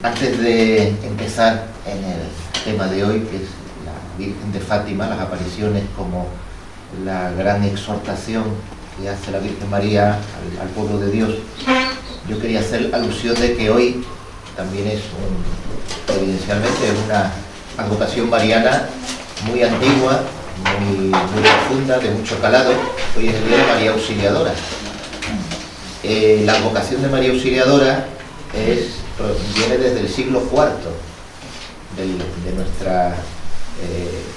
Antes de empezar en el tema de hoy, que es la Virgen de Fátima, las apariciones como la gran exhortación que hace la Virgen María al pueblo de Dios, yo quería hacer alusión de que hoy también es evidencialmente una advocación mariana muy antigua, muy profunda, de mucho calado. Hoy es el día de María Auxiliadora. La advocación de María Auxiliadora viene desde el siglo IV de nuestra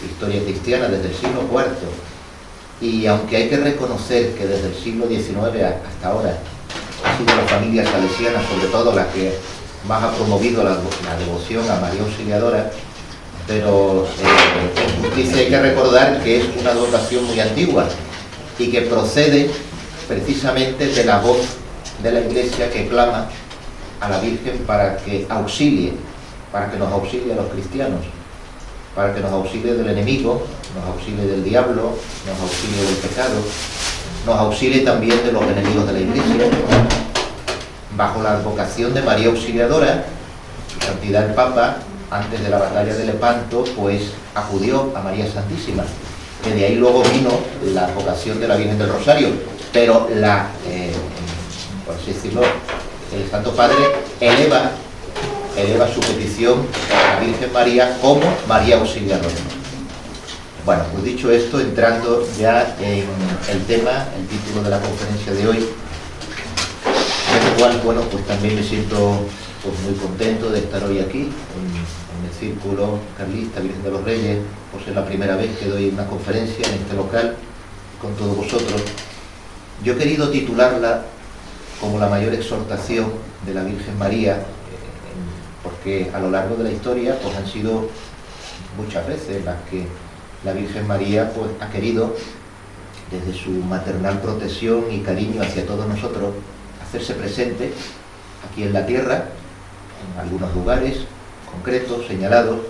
historia cristiana, desde el siglo IV. Y aunque hay que reconocer que desde el siglo XIX hasta ahora ha sido la familia salesiana, sobre todo la que más ha promovido la devoción a María Auxiliadora, pero en justicia hay que recordar que es una advocación muy antigua y que procede precisamente de la voz de la Iglesia que clama a la Virgen para que auxilie, para que nos auxilie a los cristianos, para que nos auxilie del enemigo, nos auxilie del diablo, nos auxilie del pecado, nos auxilie también de los enemigos de la Iglesia. Bajo la advocación de María Auxiliadora, su santidad el Papa, antes de la batalla de Lepanto, pues acudió a María Santísima, que de ahí luego vino la advocación de la Virgen del Rosario, pero por así decirlo, el Santo Padre eleva su petición a la Virgen María como María Auxiliadora. Bueno, pues dicho esto, entrando ya en el tema, el título de la conferencia de hoy, en el cual, bueno, pues también me siento pues muy contento de estar hoy aquí, en el Círculo Carlista Virgen de los Reyes, pues es la primera vez que doy una conferencia en este local con todos vosotros. Yo he querido titularla como la mayor exhortación de la Virgen María, porque a lo largo de la historia pues han sido muchas veces las que la Virgen María pues ha querido, desde su maternal protección y cariño hacia todos nosotros, hacerse presente aquí en la tierra, en algunos lugares concretos, señalados,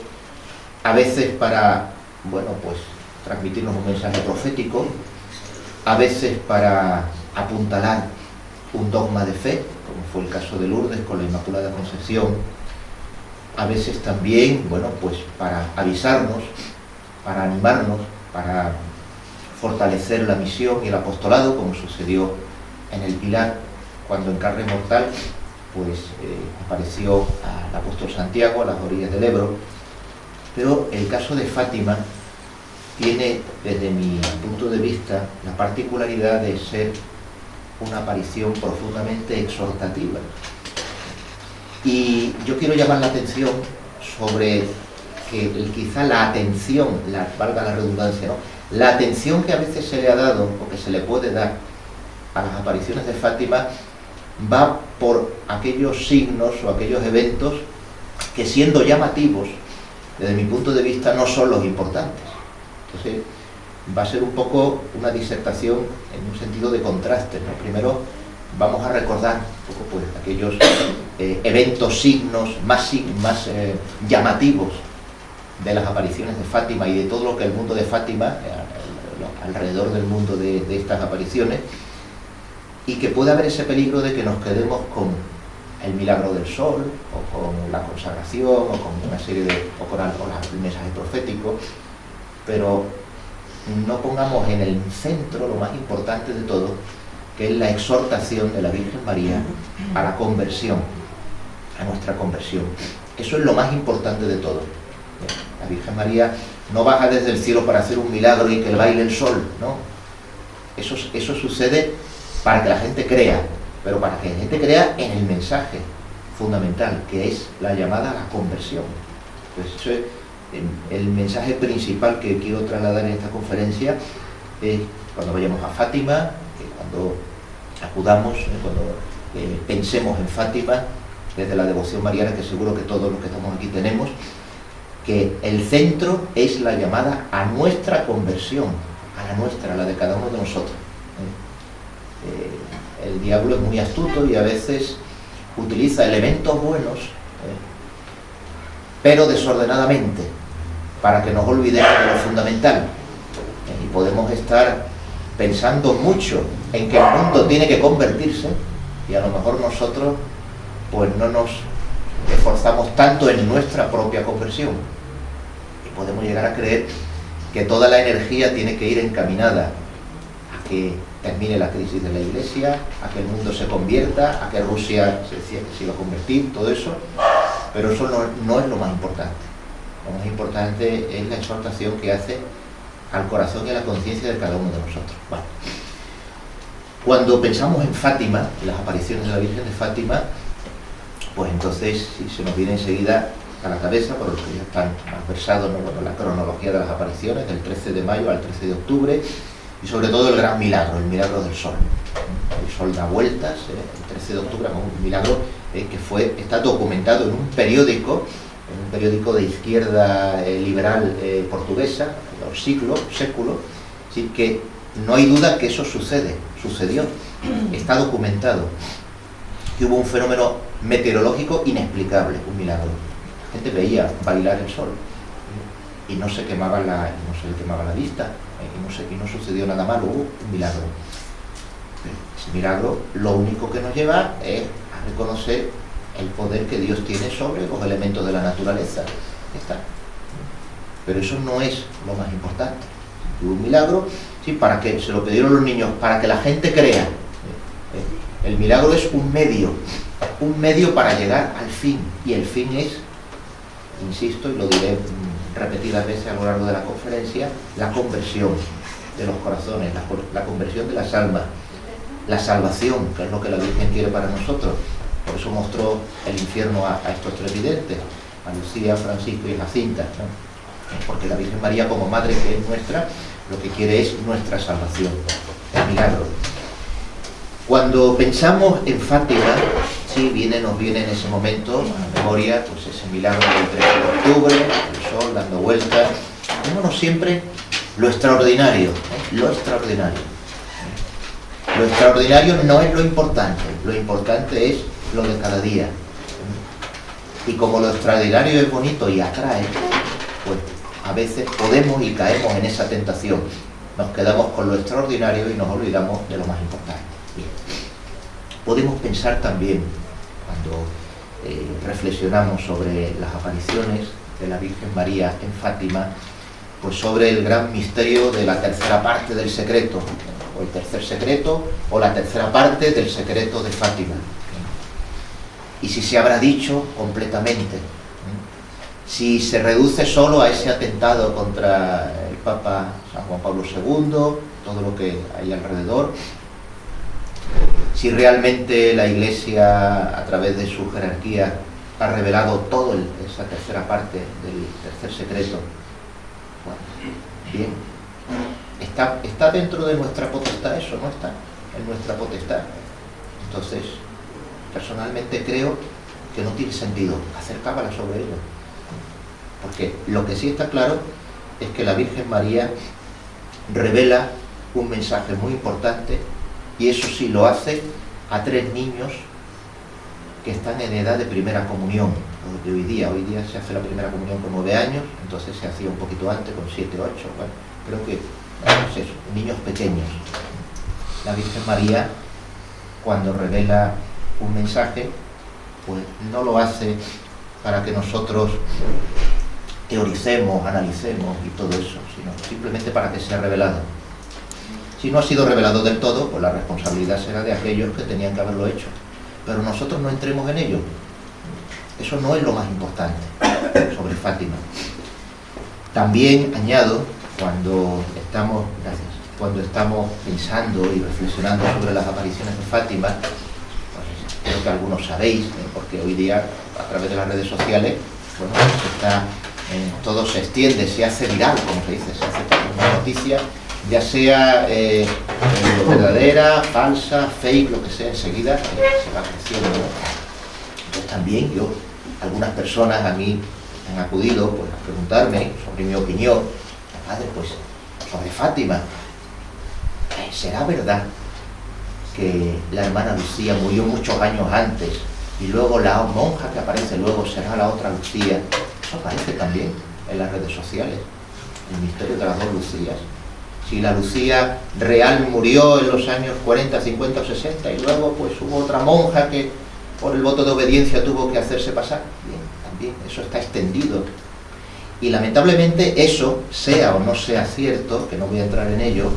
a veces para, bueno, pues transmitirnos un mensaje profético, a veces para apuntalar un dogma de fe, como fue el caso de Lourdes con la Inmaculada Concepción, a veces también, bueno, pues para avisarnos, para animarnos, para fortalecer la misión y el apostolado, como sucedió en el Pilar, cuando en carne mortal pues apareció al apóstol Santiago a las orillas del Ebro. Pero el caso de Fátima tiene, desde mi punto de vista, la particularidad de ser una aparición profundamente exhortativa. Y yo quiero llamar la atención sobre que quizá la atención, valga la redundancia, ¿no?, la atención que a veces se le ha dado o que se le puede dar a las apariciones de Fátima va por aquellos signos o aquellos eventos que, siendo llamativos, desde mi punto de vista, no son los importantes. Entonces, va a ser un poco una disertación en un sentido de contraste, ¿no? Primero vamos a recordar un poco pues aquellos eventos, signos más llamativos de las apariciones de Fátima y de todo lo que el mundo de Fátima, alrededor del mundo de estas apariciones, y que puede haber ese peligro de que nos quedemos con el milagro del sol, o con la consagración, o con una serie o con el mensaje profético, pero no pongamos en el centro lo más importante de todo, que es la exhortación de la Virgen María a la conversión, a nuestra conversión. Eso es lo más importante de todo. La Virgen María no baja desde el cielo para hacer un milagro y que le baile el sol, ¿no? Eso sucede para que la gente crea, pero para que la gente crea en el mensaje fundamental, que es la llamada a la conversión. Pues eso es el mensaje principal que quiero trasladar en esta conferencia. Cuando vayamos a Fátima, cuando acudamos, cuando pensemos en Fátima, desde la devoción mariana, que seguro que todos los que estamos aquí tenemos, que el centro es la llamada a nuestra conversión, a la nuestra, a la de cada uno de nosotros. El diablo es muy astuto y a veces utiliza elementos buenos, pero desordenadamente, para que nos olvidemos de lo fundamental. Y podemos estar pensando mucho en que el mundo tiene que convertirse, y a lo mejor nosotros pues no nos esforzamos tanto en nuestra propia conversión. Y podemos llegar a creer que toda la energía tiene que ir encaminada a que termine la crisis de la Iglesia, a que el mundo se convierta, a que Rusia se iba a convertir, todo eso, pero eso no es lo más importante. Lo más importante es la exhortación que hace al corazón y a la conciencia de cada uno de nosotros. Bueno, cuando pensamos en Fátima, en las apariciones de la Virgen de Fátima, pues entonces sí, se nos viene enseguida a la cabeza, por los que ya están más versados, ¿no? Bueno, la cronología de las apariciones, del 13 de mayo al 13 de octubre, y sobre todo el gran milagro, el milagro del sol. El sol da vueltas, el 13 de octubre, un milagro que está documentado en un periódico de izquierda liberal portuguesa, los séculos, ¿sí? Que no hay duda que eso sucedió, está documentado, que hubo un fenómeno meteorológico inexplicable, un milagro. La gente veía bailar el sol y no se le quemaba la vista, y no sucedió nada malo, hubo un milagro. Ese milagro lo único que nos lleva es a reconocer el poder que Dios tiene sobre los elementos de la naturaleza. Está. Pero eso no es lo más importante. Hubo un milagro, sí, para que se lo pidieron los niños, para que la gente crea. El milagro es un medio para llegar al fin, y el fin es, insisto, y lo diré repetidas veces a lo largo de la conferencia, la conversión de los corazones, la conversión de las almas, la salvación, que es lo que la Virgen quiere para nosotros. Por eso mostró el infierno a estos tres videntes, a Lucía, Francisco y Jacinta, ¿no? Porque la Virgen María, como madre que es nuestra, lo que quiere es nuestra salvación, el milagro. Cuando pensamos en Fátima, sí, nos viene en ese momento a la memoria pues ese milagro del 13 de octubre, el sol dando vueltas. Vémonos siempre lo extraordinario, lo extraordinario. Lo extraordinario no es lo importante es lo de cada día. Y como lo extraordinario es bonito y atrae, pues a veces podemos y caemos en esa tentación. Nos quedamos con lo extraordinario y nos olvidamos de lo más importante. Bien. Podemos pensar también, cuando reflexionamos sobre las apariciones de la Virgen María en Fátima, pues sobre el gran misterio de la tercera parte del secreto, o el tercer secreto, o la tercera parte del secreto de Fátima. Y si se habrá dicho completamente, si se reduce solo a ese atentado contra el Papa San Juan Pablo II, todo lo que hay alrededor, si realmente la Iglesia, a través de su jerarquía, ha revelado toda esa tercera parte del tercer secreto. Bueno, bien, ¿está dentro de nuestra potestad eso? ¿No está en nuestra potestad? Entonces, personalmente creo que no tiene sentido hacer cábala sobre ello. Porque lo que sí está claro es que la Virgen María revela un mensaje muy importante, y eso sí lo hace a tres niños que están en edad de primera comunión. De hoy día se hace la primera comunión con 9 años, entonces se hacía un poquito antes, con 7, 8, bueno, creo que es eso, niños pequeños. La Virgen María, cuando revela un mensaje, pues no lo hace para que nosotros teoricemos, analicemos y todo eso, sino simplemente para que sea revelado. Si no ha sido revelado del todo, pues la responsabilidad será de aquellos que tenían que haberlo hecho. Pero nosotros no entremos en ello. Eso no es lo más importante sobre Fátima. También añado, cuando estamos pensando y reflexionando sobre las apariciones de Fátima, pues creo que algunos sabéis, porque hoy día a través de las redes sociales, bueno, todo se extiende, se hace viral, como se dice, se hace una noticia, ya sea verdadera, falsa, fake, lo que sea, enseguida se va creciendo, ¿no? Entonces también algunas personas a mí han acudido pues, a preguntarme sobre mi opinión, padre, pues sobre Fátima. ¿Será verdad que la hermana Lucía murió muchos años antes y luego la monja que aparece luego será la otra Lucía? Eso aparece también en las redes sociales, el misterio de las dos Lucías. Si la Lucía real murió en los años 40, 50 o 60 y luego pues hubo otra monja que por el voto de obediencia tuvo que hacerse pasar. Bien, también eso está extendido. Y lamentablemente eso, sea o no sea cierto, que no voy a entrar en ello,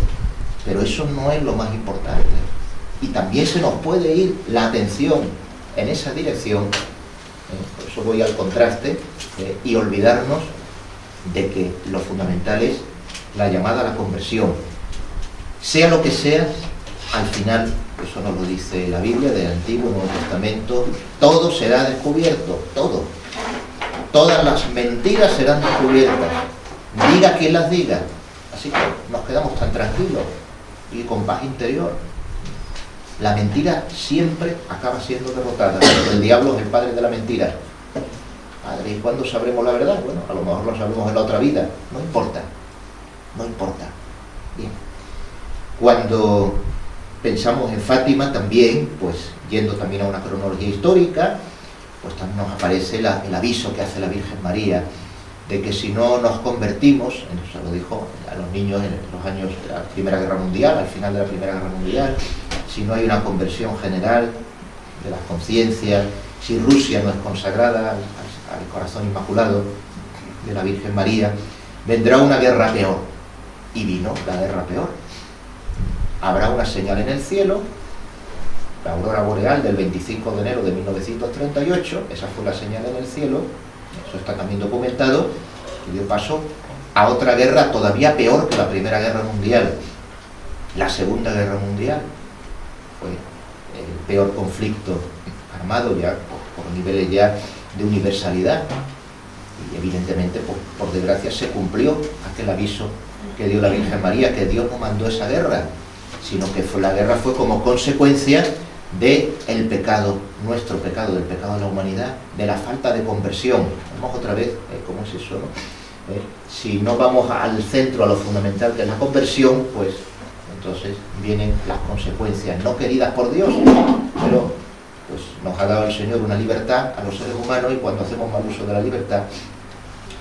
pero eso no es lo más importante. Y también se nos puede ir la atención en esa dirección, por eso voy al contraste, y olvidarnos de que lo fundamental es la llamada a la conversión. Sea lo que sea, al final, eso nos lo dice la Biblia del Antiguo y Nuevo Testamento, todo será descubierto, todo. Todas las mentiras serán descubiertas, diga quien las diga. Así que nos quedamos tan tranquilos y con paz interior. La mentira siempre acaba siendo derrotada. El diablo es el padre de la mentira. Padre, ¿y cuándo sabremos la verdad? Bueno, a lo mejor lo sabremos en la otra vida. No importa. No importa. Bien. Cuando pensamos en Fátima también, pues yendo también a una cronología histórica, pues también nos aparece el aviso que hace la Virgen María de que si no nos convertimos, se lo dijo a los niños en los años de la Primera Guerra Mundial, al final de la Primera Guerra Mundial, si no hay una conversión general de las conciencias, si Rusia no es consagrada al corazón inmaculado de la Virgen María, vendrá una guerra peor. Y vino la guerra peor. Habrá una señal en el cielo, la aurora boreal del 25 de enero de 1938, esa fue la señal en el cielo, eso está también documentado, y dio paso a otra guerra todavía peor que la Primera Guerra Mundial. La Segunda Guerra Mundial fue el peor conflicto armado, ya por niveles ya de universalidad, y evidentemente, por desgracia, se cumplió aquel aviso que dio la Virgen María, que Dios no mandó esa guerra, sino que la guerra fue como consecuencia del pecado, nuestro pecado, del pecado de la humanidad, de la falta de conversión. Vamos otra vez, ¿cómo es eso, no? Si no vamos al centro, a lo fundamental que es la conversión, pues entonces vienen las consecuencias no queridas por Dios, pero pues nos ha dado el Señor una libertad a los seres humanos, y cuando hacemos mal uso de la libertad,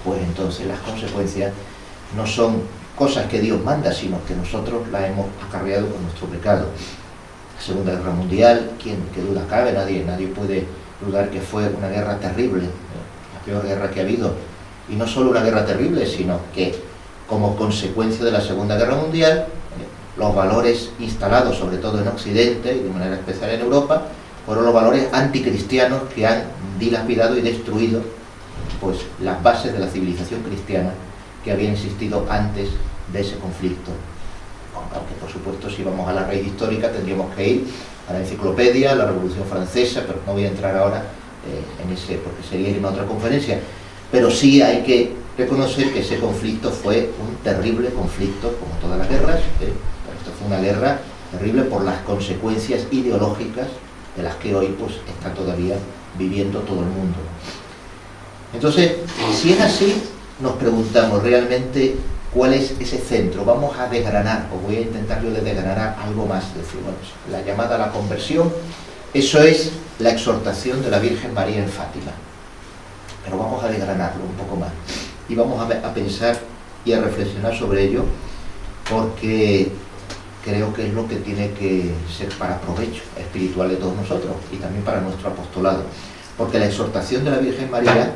pues entonces las consecuencias no son cosas que Dios manda, sino que nosotros las hemos acarreado con nuestro pecado. La Segunda Guerra Mundial, ¿qué duda cabe? Nadie puede dudar que fue una guerra terrible, la peor guerra que ha habido. Y no solo una guerra terrible, sino que como consecuencia de la Segunda Guerra Mundial, los valores instalados, sobre todo en Occidente y de manera especial en Europa, fueron los valores anticristianos que han dilapidado y destruido pues las bases de la civilización cristiana que había existido antes de ese conflicto. Aunque por supuesto, si vamos a la raíz histórica, tendríamos que ir a la enciclopedia, a la Revolución Francesa, pero no voy a entrar ahora en ese, porque sería ir a otra conferencia. Pero sí hay que reconocer que ese conflicto fue un terrible conflicto, como todas las guerras. Esto fue una guerra terrible por las consecuencias ideológicas de las que hoy pues está todavía viviendo todo el mundo. Entonces, si es así, nos preguntamos realmente cuál es ese centro. Vamos a desgranar, o voy a intentar yo de desgranar algo más. Decir, bueno, la llamada a la conversión, eso es la exhortación de la Virgen María en Fátima. Pero vamos a desgranarlo un poco más. Y vamos a pensar y a reflexionar sobre ello, porque creo que es lo que tiene que ser para provecho espiritual de todos nosotros y también para nuestro apostolado. Porque la exhortación de la Virgen María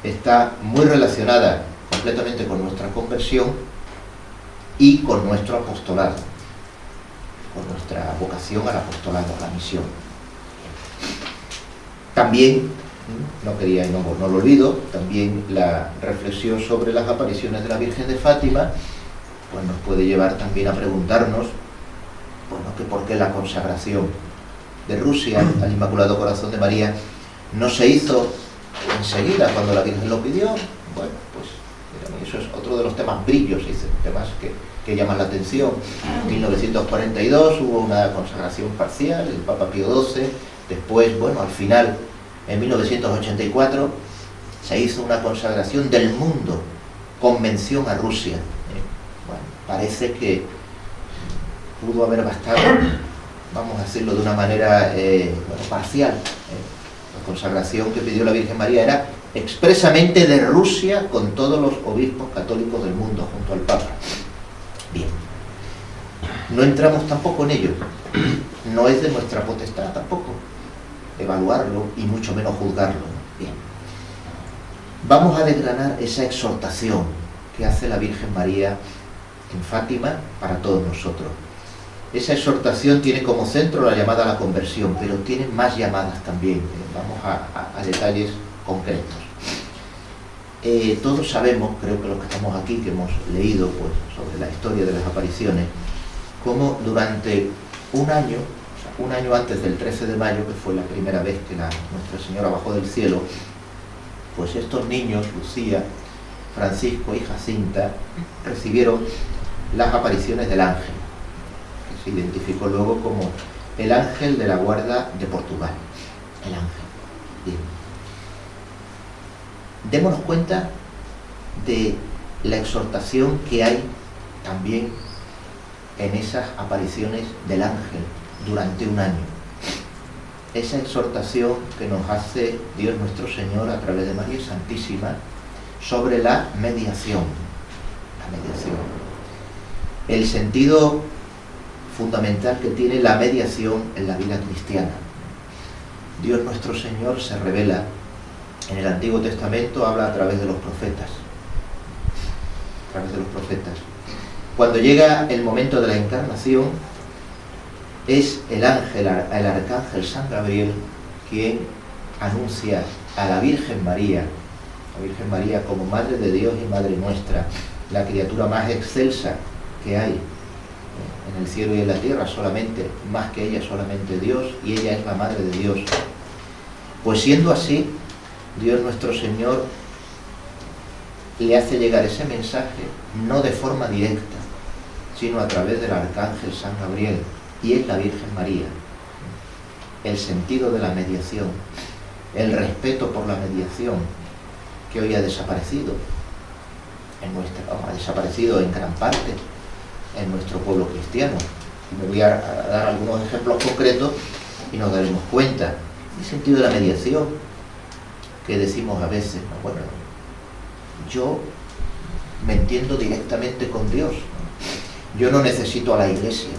está muy relacionada completamente con nuestra conversión y con nuestro apostolado, con nuestra vocación al apostolado, a la misión. También, no quería y no lo olvido, también la reflexión sobre las apariciones de la Virgen de Fátima pues nos puede llevar también a preguntarnos, bueno, que por qué la consagración de Rusia al Inmaculado Corazón de María no se hizo enseguida cuando la Virgen lo pidió. Bueno, pues eso es otro de los temas brillos, temas que llaman la atención. En 1942 hubo una consagración parcial, el Papa Pío XII. Después, bueno, al final, en 1984, se hizo una consagración del mundo con mención a Rusia. Bueno, parece que pudo haber bastado, vamos a decirlo de una manera parcial. La consagración que pidió la Virgen María era expresamente de Rusia con todos los obispos católicos del mundo junto al Papa. Bien, no entramos tampoco en ello, no es de nuestra potestad tampoco. evaluarlo y mucho menos juzgarlo. Bien. Vamos a desgranar esa exhortación que hace la Virgen María en Fátima para todos nosotros. Esa exhortación tiene como centro la llamada a la conversión, pero tiene más llamadas también. Vamos a detalles concretos. Todos sabemos, creo que los que estamos aquí, que hemos leído pues, sobre la historia de las apariciones, cómo durante un año antes del 13 de mayo, que fue la primera vez que Nuestra Señora bajó del cielo, pues estos niños, Lucía, Francisco y Jacinta, recibieron las apariciones del ángel, que se identificó luego como el ángel de la guarda de Portugal. El ángel. Bien. Démonos cuenta de la exhortación que hay también en esas apariciones del ángel durante un año. Esa exhortación que nos hace Dios nuestro Señor a través de María Santísima sobre la mediación. La mediación. El sentido fundamental que tiene la mediación en la vida cristiana. Dios nuestro Señor se revela en el Antiguo Testamento, habla a través de los profetas. A través de los profetas. Cuando llega el momento de la encarnación, es el ángel, el arcángel San Gabriel, quien anuncia a la Virgen María como Madre de Dios y Madre nuestra, la criatura más excelsa que hay en el cielo y en la tierra, solamente, más que ella, solamente Dios, y ella es la Madre de Dios. Pues siendo así, Dios nuestro Señor le hace llegar ese mensaje, no de forma directa, sino a través del arcángel San Gabriel, y es la Virgen María. El sentido de la mediación, el respeto por la mediación, que hoy ha desaparecido ha desaparecido en gran parte en nuestro pueblo cristiano. Y me voy a dar algunos ejemplos concretos y nos daremos cuenta. El sentido de la mediación, que decimos a veces, ¿no? Bueno, yo me entiendo directamente con Dios, ¿no? Yo no necesito a la iglesia,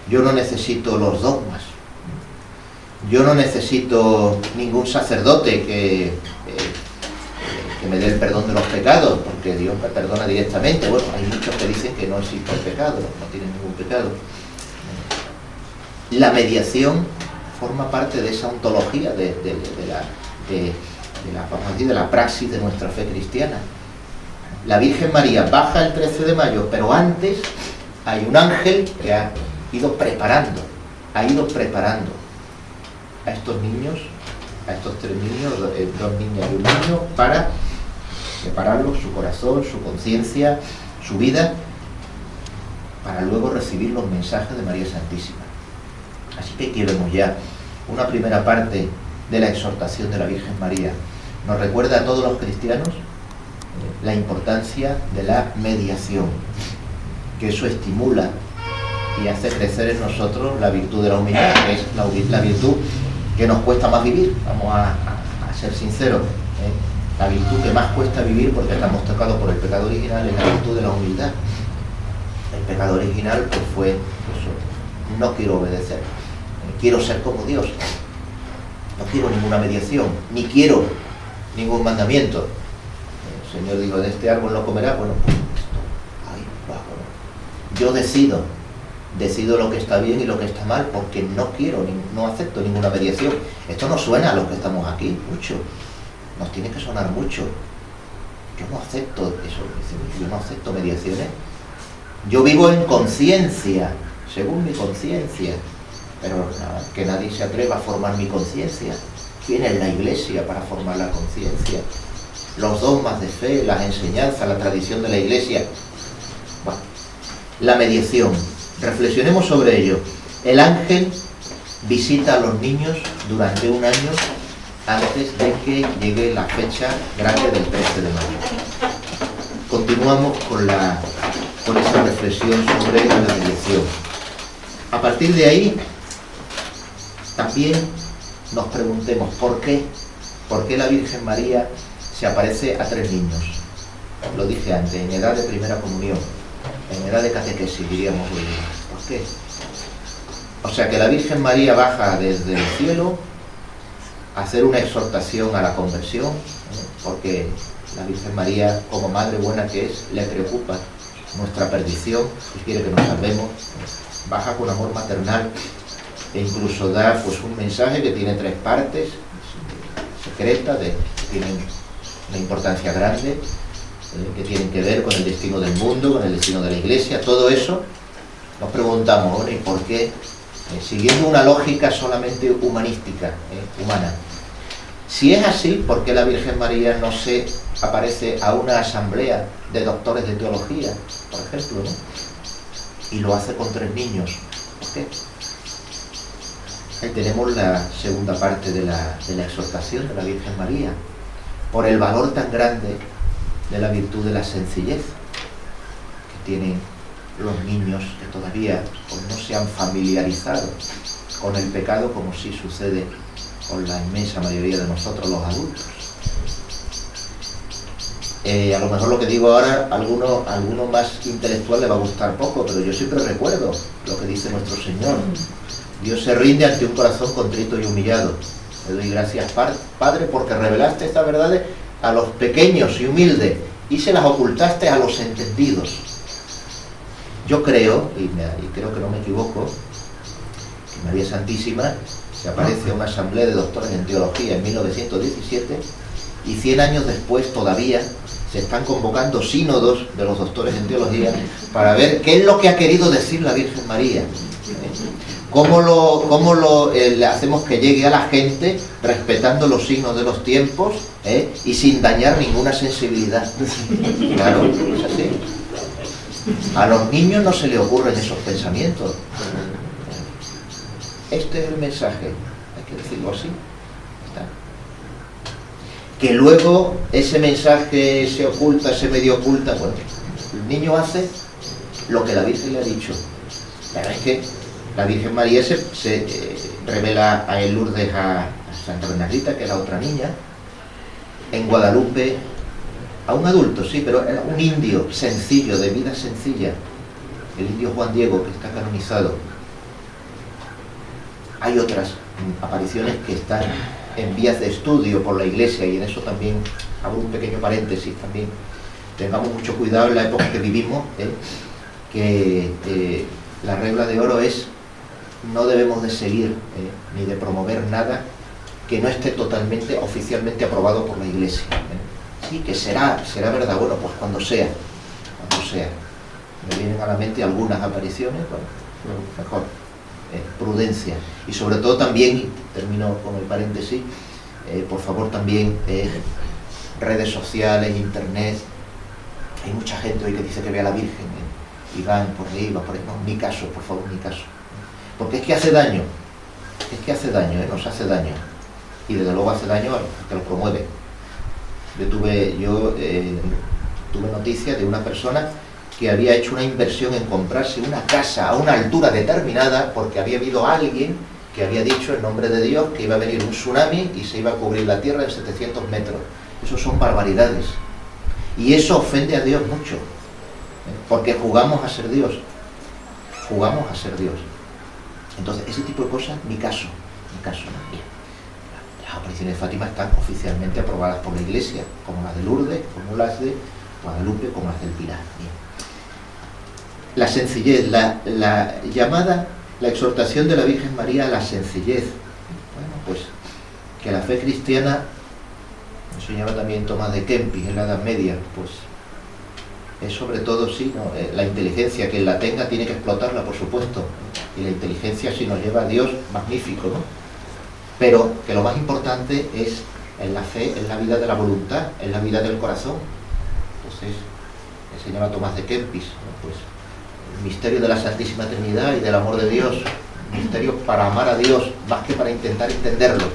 yo no necesito los dogmas, yo no necesito ningún sacerdote que me dé el perdón de los pecados, porque Dios me perdona directamente. Bueno, hay muchos que dicen que no existe el pecado, no tienen ningún pecado. La mediación forma parte de esa ontología de la praxis de nuestra fe cristiana. La Virgen María baja el 13 de mayo, pero antes hay un ángel que ha ido preparando a estos niños, a estos 3 niños, 2 niñas y un niño, para prepararlos, su corazón, su conciencia, su vida, para luego recibir los mensajes de María Santísima. Así que aquí vemos ya una primera parte de la exhortación de la Virgen María. Nos recuerda a todos los cristianos la importancia de la mediación, que eso estimula y hace crecer en nosotros la virtud de la humildad, que es la virtud que nos cuesta más vivir. Vamos a ser sinceros, la virtud que más cuesta vivir, porque estamos tocados por el pecado original, es la virtud de la humildad. El pecado original pues fue eso: no quiero obedecer, quiero ser como Dios, no quiero ninguna mediación, ni quiero ningún mandamiento. El Señor dijo: de este árbol no comerás. Bueno, pues esto, ahí va, bueno. Yo decido lo que está bien y lo que está mal, porque no quiero, no acepto ninguna mediación. Esto nos suena a los que estamos aquí mucho, nos tiene que sonar mucho. Yo no acepto eso, yo no acepto mediaciones. Yo vivo en conciencia, según mi conciencia, pero que nadie se atreva a formar mi conciencia. ¿Quién es la Iglesia para formar la conciencia? Los dogmas de fe, las enseñanzas, la tradición de la Iglesia. Bueno, la mediación. Reflexionemos sobre ello. El ángel visita a los niños durante un año antes de que llegue la fecha grande del 13 de mayo. Continuamos con esa reflexión sobre la mediación. A partir de ahí, también nos preguntemos ¿por qué? ¿Por qué la Virgen María se aparece a 3 niños? Lo dije antes, en edad de primera comunión, en edad de catequesis, diríamos hoy. ¿Por qué? O sea que la Virgen María baja desde el cielo hacer una exhortación a la conversión, porque la Virgen María, como madre buena que es, le preocupa nuestra perdición y quiere que nos salvemos. Baja con amor maternal e incluso da pues un mensaje que tiene 3 partes secretas, que tienen una importancia grande, que tienen que ver con el destino del mundo, con el destino de la Iglesia. Todo eso nos preguntamos, bueno, ¿y por qué? Siguiendo una lógica solamente humanística, humana. Si es así, ¿por qué la Virgen María no se aparece a una asamblea de doctores de teología, por ejemplo, ¿no? Y lo hace con 3 niños? ¿Por qué? Ahí tenemos la segunda parte de la exhortación de la Virgen María, por el valor tan grande de la virtud de la sencillez que tienen los niños que todavía pues, no se han familiarizado con el pecado, como sí sucede con la inmensa mayoría de nosotros los adultos. A lo mejor lo que digo ahora, a alguno más intelectual le va a gustar poco, pero yo siempre recuerdo lo que dice nuestro Señor. Dios se rinde ante un corazón contrito y humillado. Le doy gracias, Padre, porque revelaste estas verdades a los pequeños y humildes y se las ocultaste a los entendidos. Yo creo, y creo que no me equivoco, que María Santísima se aparece a una asamblea de doctores en teología en 1917 y 100 años después todavía se están convocando sínodos de los doctores en teología para ver qué es lo que ha querido decir la Virgen María. ¿Cómo le hacemos que llegue a la gente respetando los signos de los tiempos y sin dañar ninguna sensibilidad? Claro, es así. A los niños no se les ocurren esos pensamientos. Este es el mensaje, hay que decirlo así. Está. Que luego ese mensaje se oculta, se medio oculta, bueno, el niño hace lo que la Virgen le ha dicho. La verdad es que la Virgen María se revela a Lourdes a Santa Bernardita, que es la otra niña, en Guadalupe a un adulto, sí, pero era un indio sencillo, de vida sencilla, el indio Juan Diego, que está canonizado. Hay otras apariciones que están en vías de estudio por la Iglesia, y en eso también hago un pequeño paréntesis también. Tengamos mucho cuidado en la época que vivimos, que la regla de oro es: no debemos de seguir ni de promover nada que no esté totalmente, oficialmente aprobado por la Iglesia. Sí, que será verdad, bueno, pues cuando sea. Me vienen a la mente algunas apariciones, bueno, mejor. Prudencia. Y sobre todo también, y termino con el paréntesis, por favor también, redes sociales, internet. Hay mucha gente hoy que dice que ve a la Virgen, y van por ahí, va por ahí. No, ni caso, por favor, ni caso. Porque es que hace daño, nos hace daño. Y desde luego hace daño al que lo promueve. Yo tuve noticia de una persona que había hecho una inversión en comprarse una casa a una altura determinada porque había habido alguien que había dicho en nombre de Dios que iba a venir un tsunami y se iba a cubrir la tierra en 700 metros. Eso son barbaridades. Y eso ofende a Dios mucho, porque jugamos a ser Dios. Entonces, ese tipo de cosas, ni caso. Bien. Las apariciones de Fátima están oficialmente aprobadas por la Iglesia, como las de Lourdes, como las de Guadalupe, como las del Pilar. Bien. La sencillez, la llamada, la exhortación de la Virgen María a la sencillez. Bueno, pues que la fe cristiana, enseñaba también Tomás de Kempis en la Edad Media, pues es sobre todo, sí, ¿no? La inteligencia, que la tenga tiene que explotarla, por supuesto, y la inteligencia, si nos lleva a Dios, magnífico, ¿no? Pero que lo más importante es en la fe, en la vida de la voluntad, en la vida del corazón. Entonces, enseñaba Tomás de Kempis, ¿no? Pues el misterio de la Santísima Trinidad y del amor de Dios, misterio para amar a Dios más que para intentar entenderlo,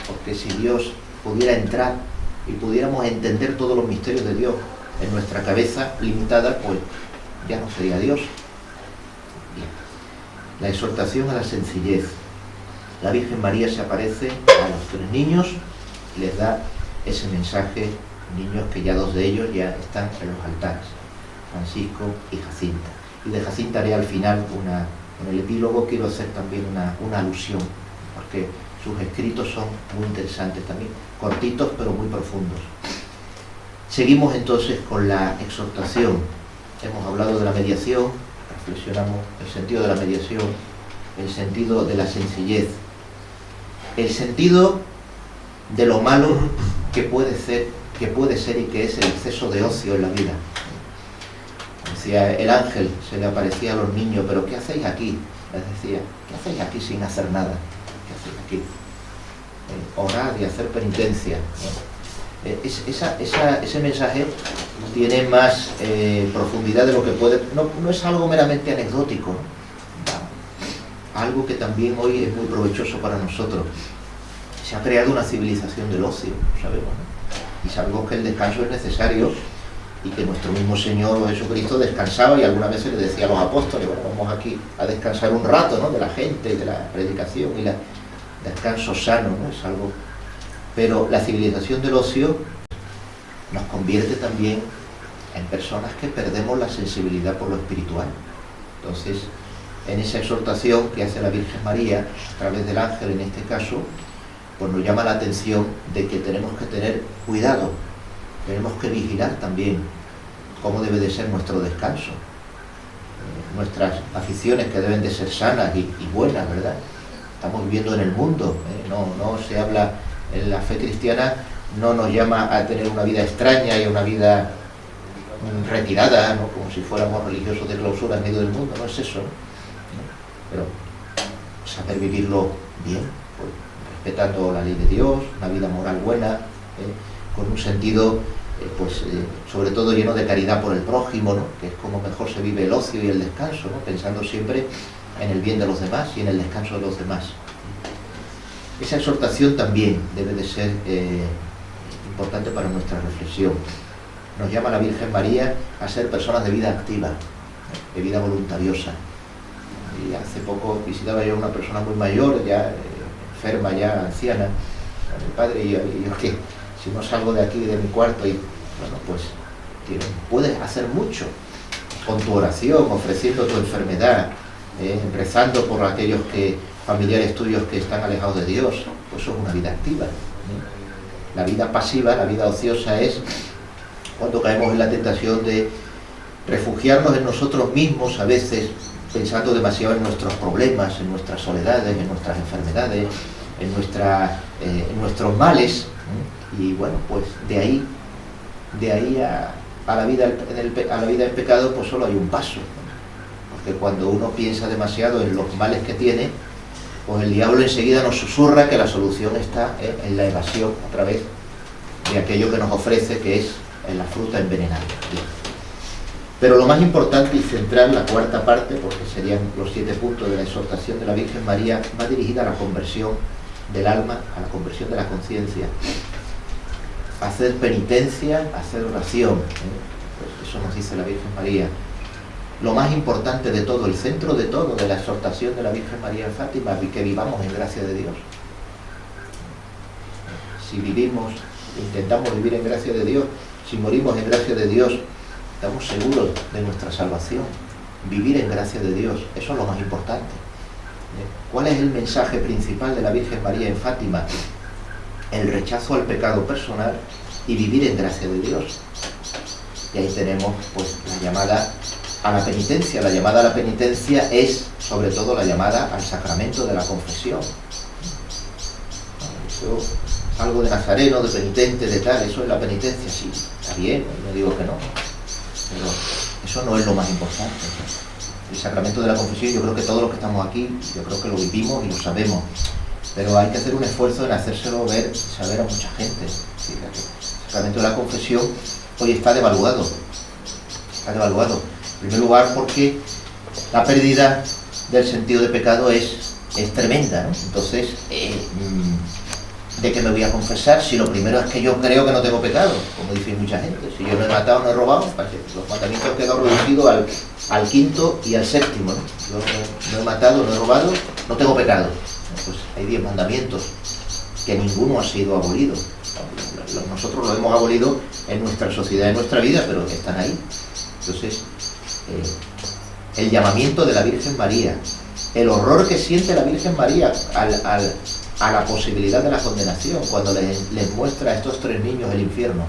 porque si Dios pudiera entrar y pudiéramos entender todos los misterios de Dios en nuestra cabeza limitada, pues ya no sería Dios. Bien. La exhortación a la sencillez. La Virgen María se aparece a los 3 niños y les da ese mensaje, niños que ya 2 de ellos ya están en los altares, Francisco y Jacinta. Y de Jacinta haré al final en el epílogo quiero hacer también una alusión, porque sus escritos son muy interesantes también, cortitos pero muy profundos. Seguimos entonces con la exhortación. Hemos hablado de la mediación, reflexionamos el sentido de la mediación, el sentido de la sencillez, el sentido de lo malo que puede ser y que es el exceso de ocio en la vida. Decía el ángel, se le aparecía a los niños, pero ¿qué hacéis aquí? Les decía, ¿qué hacéis aquí sin hacer nada? ¿Qué hacéis aquí? Orar y hacer penitencia, ¿no? Ese mensaje tiene más profundidad de lo que puede, no es algo meramente anecdótico, ¿no? Algo que también hoy es muy provechoso para nosotros. Se ha creado una civilización del ocio, sabemos, ¿no? Y sabemos que el descanso es necesario y que nuestro mismo Señor Jesucristo descansaba, y algunas veces le decía a los apóstoles, bueno, vamos aquí a descansar un rato, ¿no?, de la gente y de la predicación, y el descanso sano, ¿no? Es algo. Pero la civilización del ocio nos convierte también en personas que perdemos la sensibilidad por lo espiritual. Entonces, en esa exhortación que hace la Virgen María, a través del ángel en este caso, pues nos llama la atención de que tenemos que tener cuidado, tenemos que vigilar también cómo debe de ser nuestro descanso, nuestras aficiones que deben de ser sanas y buenas, ¿verdad? Estamos viviendo en el mundo, no se habla, en la fe cristiana no nos llama a tener una vida extraña y una vida retirada, ¿no?, como si fuéramos religiosos de clausura en medio del mundo, no es eso, ¿no? Pero saber vivirlo bien, pues, respetando la ley de Dios, una vida moral buena, con un sentido, sobre todo lleno de caridad por el prójimo, ¿no?, que es como mejor se vive el ocio y el descanso, ¿no?, pensando siempre en el bien de los demás y en el descanso de los demás. Esa exhortación también debe de ser importante para nuestra reflexión. Nos llama la Virgen María a ser personas de vida activa, de vida voluntariosa. Y hace poco visitaba yo a una persona muy mayor, ya enferma, ya anciana, a mi padre, y yo que si no salgo de aquí, de mi cuarto, y bueno, pues puedes hacer mucho con tu oración, ofreciendo tu enfermedad, rezando por aquellos familiares tuyos que están alejados de Dios. Pues eso es una vida activa. La vida pasiva, la vida ociosa es cuando caemos en la tentación de refugiarnos en nosotros mismos, a veces pensando demasiado en nuestros problemas, en nuestras soledades, en nuestras enfermedades, en nuestros males, y bueno, pues de ahí a la vida del pecado, pues solo hay un paso, porque cuando uno piensa demasiado en los males que tiene, pues el diablo enseguida nos susurra que la solución está en la evasión a través de aquello que nos ofrece, que es en la fruta envenenada. Pero lo más importante y central, la cuarta parte, porque serían los 7 puntos de la exhortación de la Virgen María, va dirigida a la conversión del alma, a la conversión de la conciencia. Hacer penitencia, hacer oración, pues eso nos dice la Virgen María. Lo más importante de todo, el centro de todo, de la exhortación de la Virgen María en Fátima, es que vivamos en gracia de Dios. Si intentamos vivir en gracia de Dios, si morimos en gracia de Dios, estamos seguros de nuestra salvación. Vivir en gracia de Dios, eso es lo más importante. ¿Cuál es el mensaje principal de la Virgen María en Fátima? El rechazo al pecado personal y vivir en gracia de Dios. Y ahí tenemos pues la llamada a la penitencia. La llamada a la penitencia es sobre todo la llamada al sacramento de la confesión. Eso, algo de nazareno, de penitente, de tal, eso es la penitencia, sí, está bien, no digo que no, pero eso no es lo más importante. El sacramento de la confesión, yo creo que todos los que estamos aquí, yo creo que lo vivimos y lo sabemos, pero hay que hacer un esfuerzo en hacérselo saber a mucha gente. Fíjate, el sacramento de la confesión hoy está devaluado. En primer lugar porque la pérdida del sentido de pecado es tremenda, ¿no? Entonces, ¿de qué me voy a confesar si lo primero es que yo creo que no tengo pecado? Como dice mucha gente, si yo no he matado, no he robado, los mandamientos han quedado reducidos al quinto y al séptimo, ¿no? Yo no he matado, no he robado, no tengo pecado. Pues hay 10 mandamientos que ninguno ha sido abolido. Nosotros lo hemos abolido en nuestra sociedad, en nuestra vida, pero están ahí. Entonces, el llamamiento de la Virgen María, el horror que siente la Virgen María a la posibilidad de la condenación, cuando les muestra a estos 3 niños el infierno.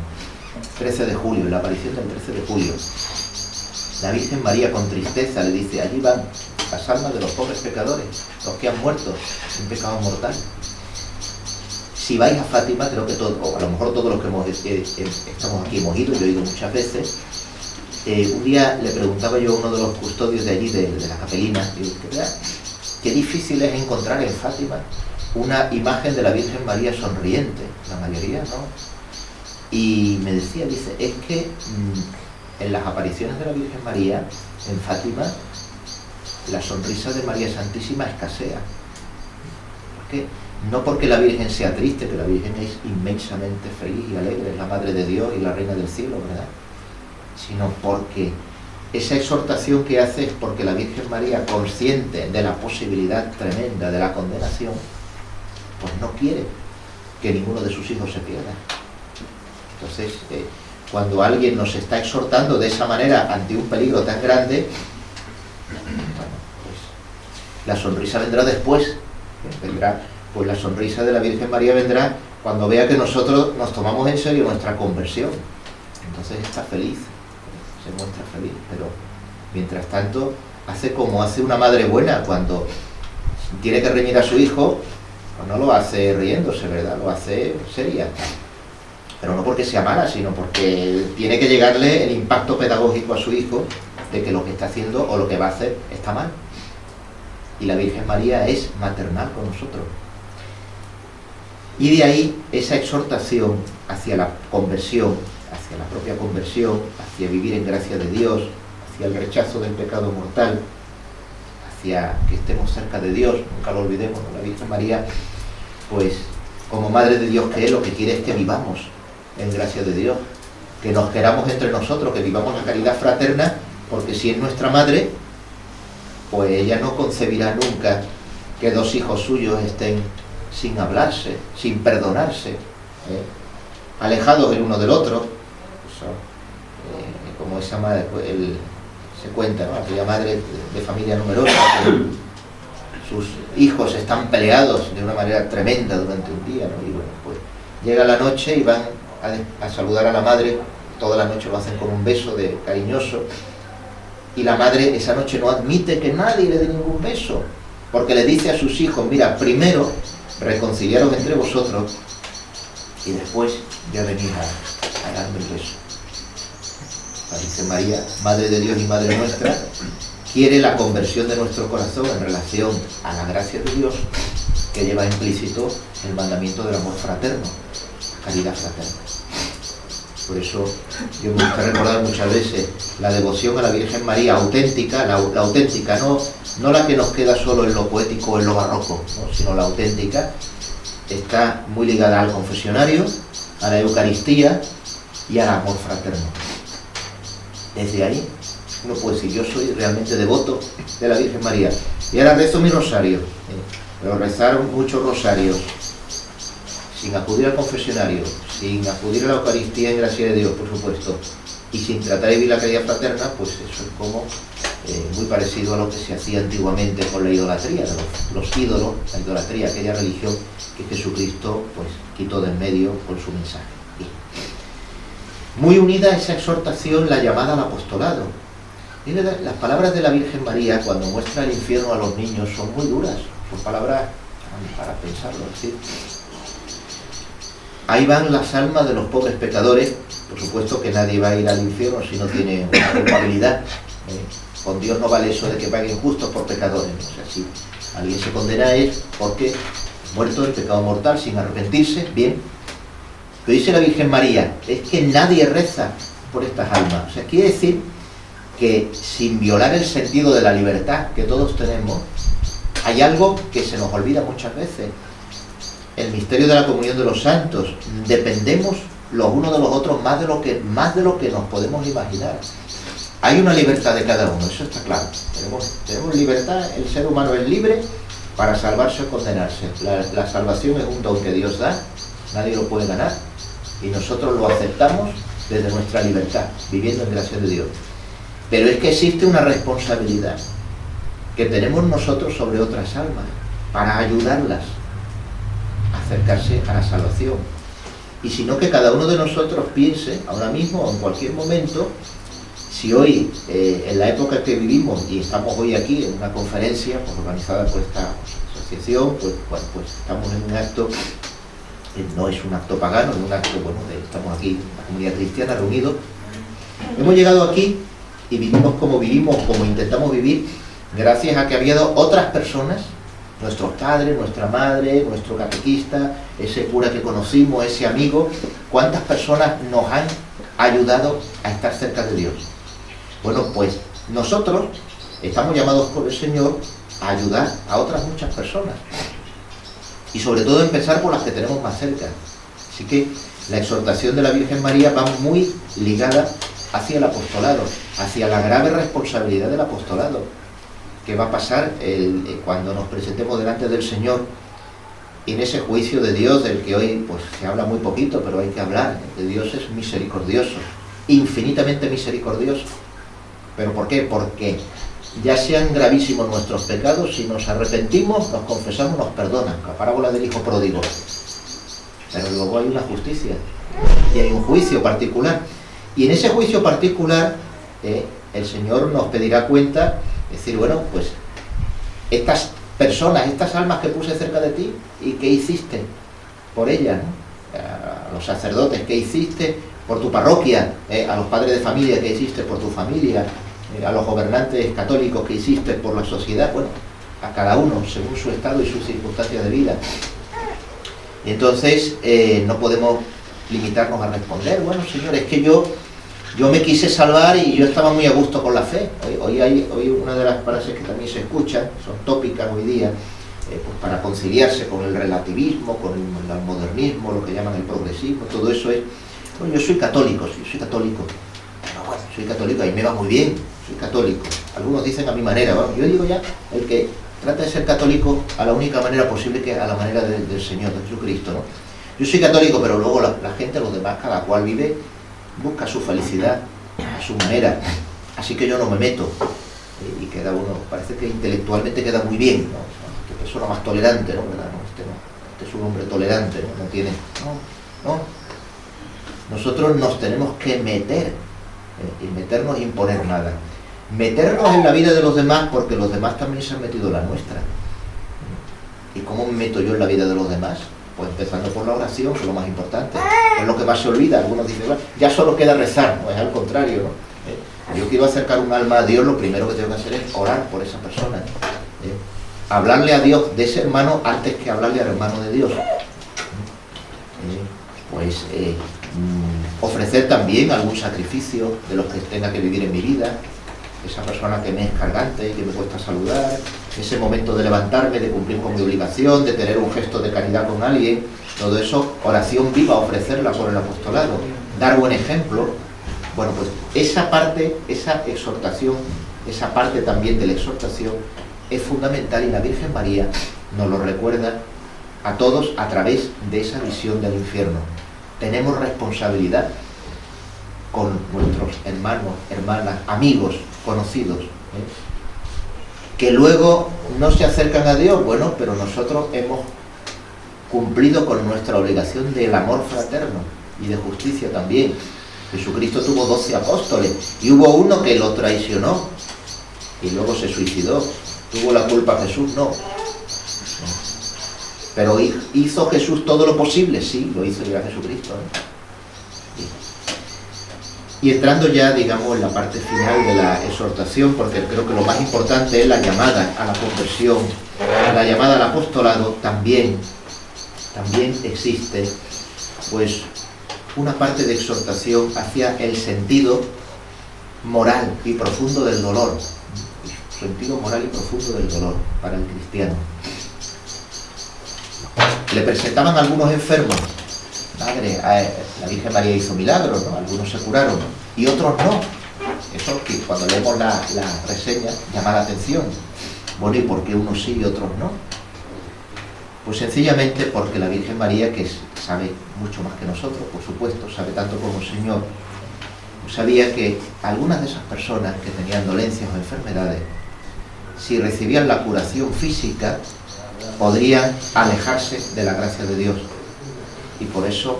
13 de julio, la aparición del 13 de julio. La Virgen María con tristeza le dice, allí van las almas de los pobres pecadores, los que han muerto en pecado mortal. Si vais a Fátima, creo que todos, o a lo mejor todos los que estamos aquí hemos ido, yo he ido muchas veces. Un día le preguntaba yo a uno de los custodios de allí, de la capelina, digo, qué difícil es encontrar en Fátima una imagen de la Virgen María sonriente, la mayoría, ¿no? Y me decía, dice, es que en las apariciones de la Virgen María, en Fátima, la sonrisa de María Santísima escasea. ¿Por qué? No porque la Virgen sea triste, que la Virgen es inmensamente feliz y alegre, es la Madre de Dios y la Reina del Cielo, ¿verdad? Sino porque esa exhortación que hace es porque la Virgen María, consciente de la posibilidad tremenda de la condenación, pues no quiere que ninguno de sus hijos se pierda. Entonces, cuando alguien nos está exhortando de esa manera ante un peligro tan grande, bueno, pues la sonrisa vendrá después, pues la sonrisa de la Virgen María vendrá cuando vea que nosotros nos tomamos en serio nuestra conversión. Entonces está feliz, se muestra feliz, pero mientras tanto hace como hace una madre buena cuando tiene que reñir a su hijo, pues no lo hace riéndose, ¿verdad? Lo hace seria. Pero no porque sea mala, sino porque tiene que llegarle el impacto pedagógico a su hijo de que lo que está haciendo o lo que va a hacer está mal. Y la Virgen María es maternal con nosotros. Y de ahí esa exhortación hacia la conversión, hacia la propia conversión, hacia vivir en gracia de Dios, hacia el rechazo del pecado mortal, hacia que estemos cerca de Dios, nunca lo olvidemos, ¿no? La Virgen María, pues como Madre de Dios que es, lo que quiere es que vivamos en gracia de Dios, que nos queramos entre nosotros, que vivamos la caridad fraterna, porque si es nuestra Madre, pues ella no concebirá nunca que 2 hijos suyos estén sin hablarse, sin perdonarse, alejados el uno del otro. Eso, como esa madre, se cuenta, ¿no? Aquella madre de familia numerosa, que sus hijos están peleados de una manera tremenda durante un día, ¿no? Y bueno, pues llega la noche y van a saludar a la madre, toda la noche lo hacen con un beso cariñoso, y la madre esa noche no admite que nadie le dé ningún beso, porque le dice a sus hijos, mira, primero reconciliaros entre vosotros y después ya venís a darme el beso. La Virgen María, Madre de Dios y Madre nuestra, quiere la conversión de nuestro corazón en relación a la gracia de Dios, que lleva implícito el mandamiento del amor fraterno, la caridad fraterna. Por eso yo me gusta recordar muchas veces la devoción a la Virgen María auténtica, la auténtica, no la que nos queda solo en lo poético o en lo barroco, ¿no? Sino la auténtica, está muy ligada al confesionario, a la Eucaristía y al amor fraterno. Desde ahí uno puede decir, yo soy realmente devoto de la Virgen María. Y ahora rezo mi rosario, pero rezar muchos rosarios sin acudir al confesionario, sin acudir a la Eucaristía en gracia de Dios, por supuesto, y sin tratar de vivir la caridad fraterna, pues eso es como muy parecido a lo que se hacía antiguamente con la idolatría, los ídolos, la idolatría, aquella religión que Jesucristo pues quitó de en medio con su mensaje. Muy unida a esa exhortación, la llamada al apostolado. Mire, las palabras de la Virgen María cuando muestra el infierno a los niños son muy duras, son palabras para pensarlo, ¿sí? Ahí van las almas de los pobres pecadores. Por supuesto que nadie va a ir al infierno si no tiene una culpabilidad. Con Dios no vale eso de que paguen justos por pecadores. O sea, si alguien se condena es porque muerto el pecado mortal sin arrepentirse, bien. Pero dice la Virgen María, es que nadie reza por estas almas. O sea, quiere decir que sin violar el sentido de la libertad que todos tenemos, hay algo que se nos olvida muchas veces. El misterio de la comunión de los santos, dependemos los unos de los otros más de lo que nos podemos imaginar. Hay una libertad de cada uno, eso está claro. Tenemos libertad, el ser humano es libre para salvarse o condenarse. La salvación es un don que Dios da, nadie lo puede ganar, y nosotros lo aceptamos desde nuestra libertad, viviendo en gracia de Dios. Pero es que existe una responsabilidad que tenemos nosotros sobre otras almas, para ayudarlas. acercarse a la salvación. Y sino que cada uno de nosotros piense, ahora mismo o en cualquier momento, si hoy, en la época que vivimos, y estamos hoy aquí en una conferencia pues, organizada por esta asociación, pues, bueno, pues estamos en un acto, no es un acto pagano, es un acto, bueno, estamos aquí, la comunidad cristiana reunidos. Hemos llegado aquí y vivimos, como intentamos vivir, gracias a que ha habido otras personas, nuestros padres, nuestra madre, nuestro catequista, ese cura que conocimos, ese amigo, cuántas personas nos han ayudado a estar cerca de Dios. Bueno, pues nosotros estamos llamados por el Señor a ayudar a otras muchas personas y sobre todo empezar por las que tenemos más cerca. Así que la exhortación de la Virgen María va muy ligada hacia el apostolado, hacia la grave responsabilidad del apostolado, que va a pasar cuando nos presentemos delante del Señor en ese juicio de Dios, del que hoy pues, se habla muy poquito, pero hay que hablar. De Dios es misericordioso, infinitamente misericordioso. ¿Pero por qué? Porque ya sean gravísimos nuestros pecados, si nos arrepentimos, nos confesamos, nos perdonan. La parábola del hijo pródigo. Pero luego hay una justicia y hay un juicio particular. Y en ese juicio particular el Señor nos pedirá cuenta, decir, bueno, pues estas personas, estas almas que puse cerca de ti, ¿y qué hiciste por ellas? ¿No? A los sacerdotes, ¿qué hiciste por tu parroquia? A los padres de familia, ¿qué hiciste por tu familia? A los gobernantes católicos, ¿qué hiciste por la sociedad? Bueno, a cada uno, según su estado y sus circunstancias de vida. Y entonces no podemos limitarnos a responder, bueno, Señor, es que yo me quise salvar y yo estaba muy a gusto con la fe. Hoy una de las frases que también se escuchan, son tópicas hoy día, pues para conciliarse con el relativismo, con el modernismo, lo que llaman el progresismo, todo eso es, bueno, yo soy católico, sí, soy católico. Bueno, soy católico y me va muy bien, soy católico. Algunos dicen a mi manera, bueno, yo digo ya, el que trata de ser católico a la única manera posible, que a la manera del Señor, de Jesucristo, ¿no? Yo soy católico, pero luego la gente, los demás, cada cual vive, busca su felicidad a su manera, así que yo no me meto. Y queda uno, parece que intelectualmente queda muy bien, ¿no? Qué persona más tolerante, ¿no? ¿Verdad? Este es un hombre tolerante, ¿no? No tiene, no. Nosotros nos tenemos que meter, y meternos e imponer nada. Meternos en la vida de los demás, porque los demás también se han metido en la nuestra. ¿Y cómo me meto yo en la vida de los demás? Pues empezando por la oración, que es lo más importante, es lo que más se olvida. Algunos dicen, bueno, ya solo queda rezar, no es al contrario, ¿no? Yo quiero acercar un alma a Dios, lo primero que tengo que hacer es orar por esa persona, hablarle a Dios de ese hermano antes que hablarle al hermano de Dios. Ofrecer también algún sacrificio de los que tenga que vivir en mi vida, esa persona que me es cargante, que me cuesta saludar, ese momento de levantarme, de cumplir con mi obligación, de tener un gesto de caridad con alguien, todo eso, oración viva, ofrecerla por el apostolado, dar buen ejemplo. Bueno, pues esa parte, esa exhortación, esa parte también de la exhortación es fundamental, y la Virgen María nos lo recuerda a todos a través de esa visión del infierno. Tenemos responsabilidad con nuestros hermanos, hermanas, amigos, conocidos, que luego no se acercan a Dios, bueno, pero nosotros hemos cumplido con nuestra obligación del amor fraterno y de justicia también. Jesucristo tuvo 12 apóstoles y hubo uno que lo traicionó y luego se suicidó. ¿Tuvo la culpa Jesús? No. Pero ¿hizo Jesús todo lo posible? Sí, lo hizo ya Jesucristo, ¿no? Y entrando ya, digamos, en la parte final de la exhortación, porque creo que lo más importante es la llamada a la conversión, la llamada al apostolado, también existe, pues, una parte de exhortación hacia el sentido moral y profundo del dolor. Sentido moral y profundo del dolor para el cristiano. Le presentaban a algunos enfermos, madre, la Virgen María hizo milagros, ¿no? Algunos se curaron y otros no. Eso que cuando leemos la reseña llama la atención. Bueno, ¿y por qué unos sí y otros no? Pues sencillamente porque la Virgen María, que sabe mucho más que nosotros, por supuesto, sabe tanto como el Señor, pues sabía que algunas de esas personas que tenían dolencias o enfermedades, si recibían la curación física, podrían alejarse de la gracia de Dios. Y por eso,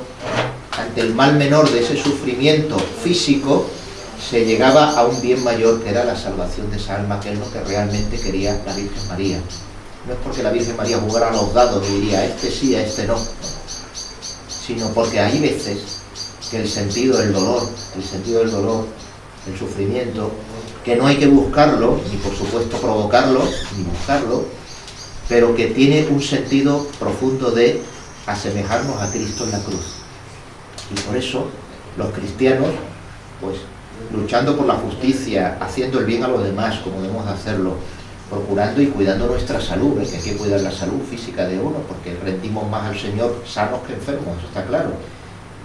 ante el mal menor de ese sufrimiento físico, se llegaba a un bien mayor, que era la salvación de esa alma, que es lo que realmente quería la Virgen María. No es porque la Virgen María jugara a los dados y diría, a este sí, a este no, sino porque hay veces que el sentido del dolor, el sufrimiento, que no hay que buscarlo, ni por supuesto provocarlo, ni buscarlo, pero que tiene un sentido profundo de asemejarnos a Cristo en la cruz. Y por eso los cristianos, pues luchando por la justicia, haciendo el bien a los demás como debemos hacerlo, procurando y cuidando nuestra salud, que hay que cuidar la salud física de uno, porque rendimos más al Señor sanos que enfermos, eso está claro.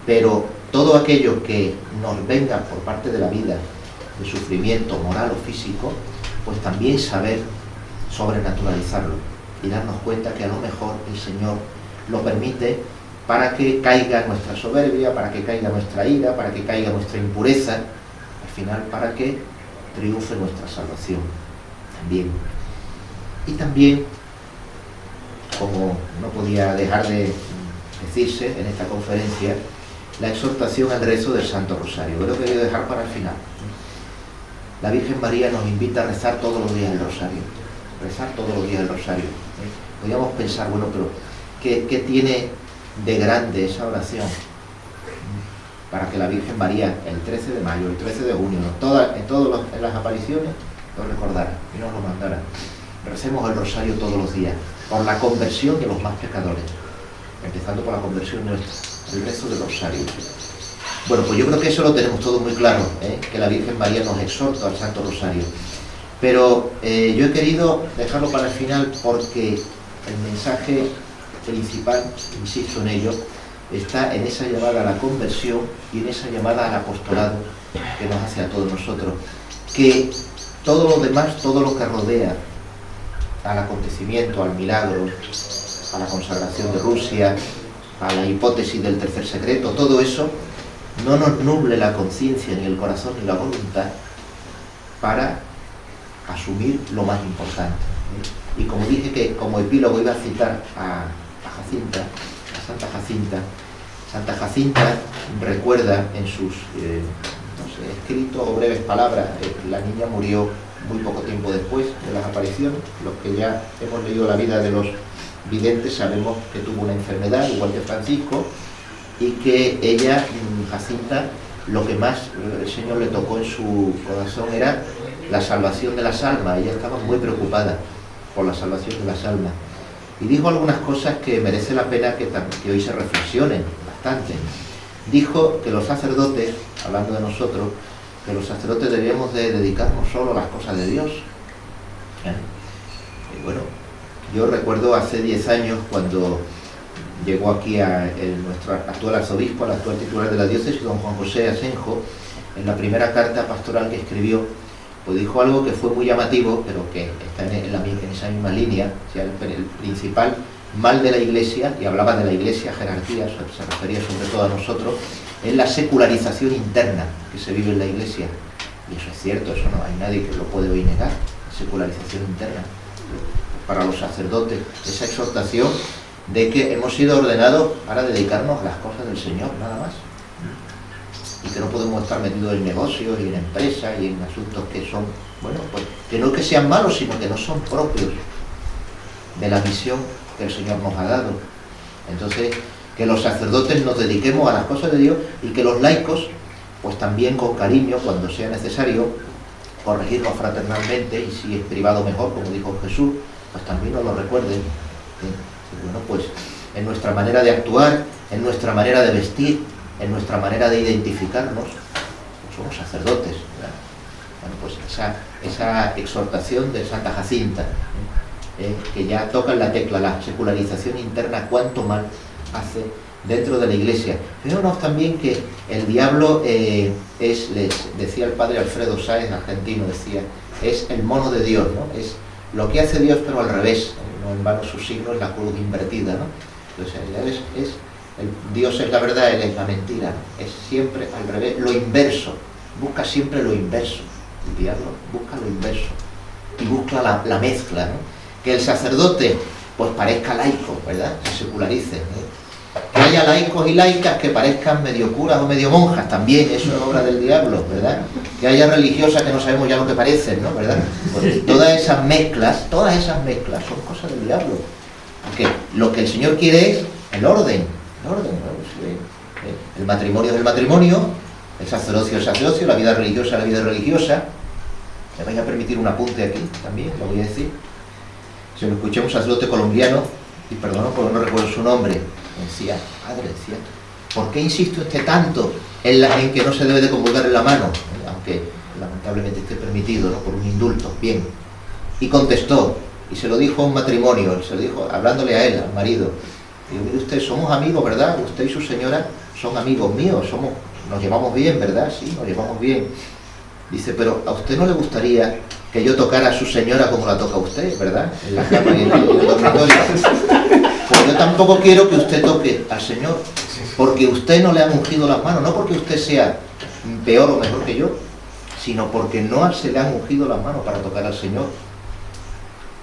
Pero todo aquello que nos venga por parte de la vida, de sufrimiento moral o físico, pues también saber sobrenaturalizarlo y darnos cuenta que a lo mejor el Señor lo permite para que caiga nuestra soberbia, para que caiga nuestra ira, para que caiga nuestra impureza, al final para que triunfe nuestra salvación también. Y también, como no podía dejar de decirse en esta conferencia, la exhortación al rezo del Santo Rosario. Yo lo he querido dejar para el final. La Virgen María nos invita a rezar todos los días el Rosario. Rezar todos los días el Rosario. Podríamos pensar, bueno, pero ¿qué tiene de grande esa oración? Para que la Virgen María, el 13 de mayo, el 13 de junio, en las apariciones, lo recordara y nos lo mandara. Recemos el Rosario todos los días, por la conversión de los más pecadores, empezando por la conversión nuestra, el rezo del Rosario. Bueno, pues yo creo que eso lo tenemos todo muy claro, que la Virgen María nos exhorta al Santo Rosario. Pero yo he querido dejarlo para el final porque el mensaje principal, insisto en ello, está en esa llamada a la conversión y en esa llamada al apostolado que nos hace a todos nosotros. Que todo lo demás, todo lo que rodea al acontecimiento, al milagro, a la consagración de Rusia, a la hipótesis del tercer secreto, todo eso no nos nuble la conciencia, ni el corazón, ni la voluntad para asumir lo más importante. Y como dije que como epílogo iba a citar a Jacinta, a Santa Jacinta. Santa Jacinta recuerda en sus escritos o breves palabras, la niña murió muy poco tiempo después de las apariciones. Los que ya hemos leído la vida de los videntes sabemos que tuvo una enfermedad, igual que Francisco, y que ella, Jacinta, lo que más el Señor le tocó en su corazón era la salvación de las almas. Ella estaba muy preocupada por la salvación de las almas. Y dijo algunas cosas que merece la pena que hoy se reflexionen bastante. Dijo que los sacerdotes, hablando de nosotros, que los sacerdotes debíamos de dedicarnos solo a las cosas de Dios. Y bueno, yo recuerdo hace 10 años cuando llegó aquí nuestro actual arzobispo, el actual titular de la diócesis, don Juan José Asenjo, en la primera carta pastoral que escribió, pues dijo algo que fue muy llamativo, pero que está en esa misma línea. O sea, el principal mal de la Iglesia, y hablaba de la Iglesia, jerarquía, se refería sobre todo a nosotros, es la secularización interna que se vive en la Iglesia. Y eso es cierto, eso no hay nadie que lo puede hoy negar, secularización interna. Para los sacerdotes, esa exhortación de que hemos sido ordenados para dedicarnos a las cosas del Señor, nada más. Y que no podemos estar metidos en negocios y en empresas y en asuntos que son, bueno, pues que no que sean malos, sino que no son propios de la misión que el Señor nos ha dado. Entonces, que los sacerdotes nos dediquemos a las cosas de Dios y que los laicos, pues también con cariño, cuando sea necesario, corregirnos fraternalmente, y si es privado mejor, como dijo Jesús, pues también nos lo recuerden. Y bueno, pues en nuestra manera de actuar, en nuestra manera de vestir, en nuestra manera de identificarnos, pues somos sacerdotes, ¿verdad? Bueno, pues esa exhortación de Santa Jacinta, que ya toca en la tecla, la secularización interna, cuánto mal hace dentro de la Iglesia. Fíjanos también que el diablo les decía el padre Alfredo Sáez, argentino, decía, es el mono de Dios, ¿no? Es lo que hace Dios, pero al revés, no en vano su signo es la cruz invertida, ¿no? Entonces, Dios es la verdad, Él es la mentira, ¿no? Es siempre al revés, lo inverso, busca siempre lo inverso. El diablo busca lo inverso y busca la mezcla, ¿no? Que el sacerdote pues parezca laico, ¿verdad? Se secularice, que haya laicos y laicas que parezcan medio curas o medio monjas, también eso es obra del diablo, ¿verdad? Que haya religiosas que no sabemos ya lo que parecen, ¿no? ¿Verdad? Pues todas esas mezclas son cosas del diablo. Porque lo que el Señor quiere es el orden, ¿no? El matrimonio es el matrimonio, el sacerdocio es el sacerdocio, la vida religiosa es la vida religiosa. Me vais a permitir un apunte aquí también, lo voy a decir. Se lo escuché a un sacerdote colombiano, y perdón porque no recuerdo su nombre, decía, padre, decía, ¿por qué insiste usted tanto en que no se debe de comulgar en la mano? Aunque lamentablemente esté permitido, ¿no? Por un indulto, bien. Y contestó, y se lo dijo a un matrimonio, se lo dijo hablándole a él, al marido. Digo, mire usted, somos amigos, ¿verdad? Usted y su señora son amigos míos, nos llevamos bien, ¿verdad? Sí, nos llevamos bien. Dice, pero ¿a usted no le gustaría que yo tocara a su señora como la toca usted, ¿verdad? En la cama y en el dormitorio. Pues yo tampoco quiero que usted toque al Señor, porque usted no le ha ungido las manos, no porque usted sea peor o mejor que yo, sino porque no se le han ungido las manos para tocar al Señor.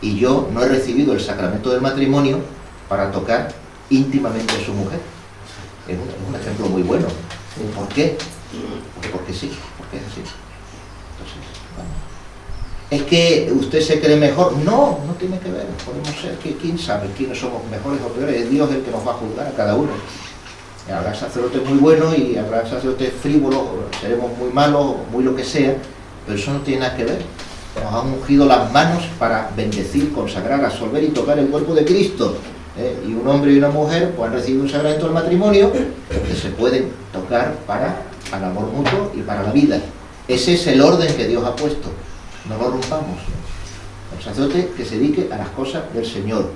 Y yo no he recibido el sacramento del matrimonio para tocar íntimamente a su mujer. Es un ejemplo muy bueno. ¿Por qué? Porque sí, porque es así. Entonces, bueno. ¿Es que usted se cree mejor? No, no tiene que ver. Podemos ser, ¿quién sabe quiénes somos mejores o peores? Es Dios el que nos va a juzgar a cada uno. Habrá sacerdotes muy buenos y habrá sacerdotes frívolos, seremos muy malos, muy lo que sea, pero eso no tiene nada que ver. Nos han ungido las manos para bendecir, consagrar, absolver y tocar el cuerpo de Cristo. Y un hombre y una mujer pues, han recibido un sacramento del matrimonio que se pueden tocar para el amor mutuo y para la vida. Ese es el orden que Dios ha puesto. No lo rompamos. El sacerdote que se dedique a las cosas del Señor.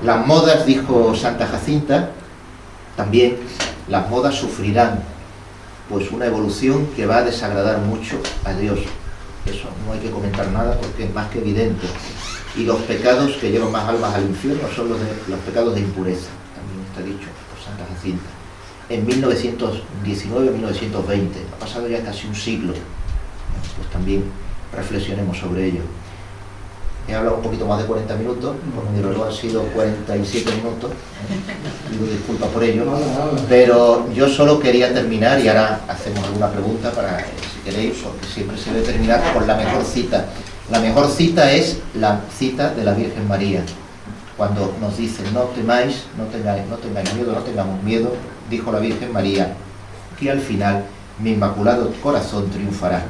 Las modas, dijo Santa Jacinta, también las modas sufrirán pues una evolución que va a desagradar mucho a Dios. Eso no hay que comentar nada porque es más que evidente. Y los pecados que llevan más almas al infierno son los pecados de impureza, también está dicho por Santa Jacinta. En 1919-1920, ha pasado ya casi un siglo, pues también reflexionemos sobre ello. He hablado un poquito más de 40 minutos, porque mi reloj han sido 47 minutos, pido disculpas por ello, pero yo solo quería terminar, y ahora hacemos alguna pregunta para, si queréis, porque siempre se debe terminar con la mejor cita. La mejor cita es la cita de la Virgen María, cuando nos dice, no temáis, no tengáis miedo, no tengamos miedo, dijo la Virgen María, que al final mi inmaculado corazón triunfará.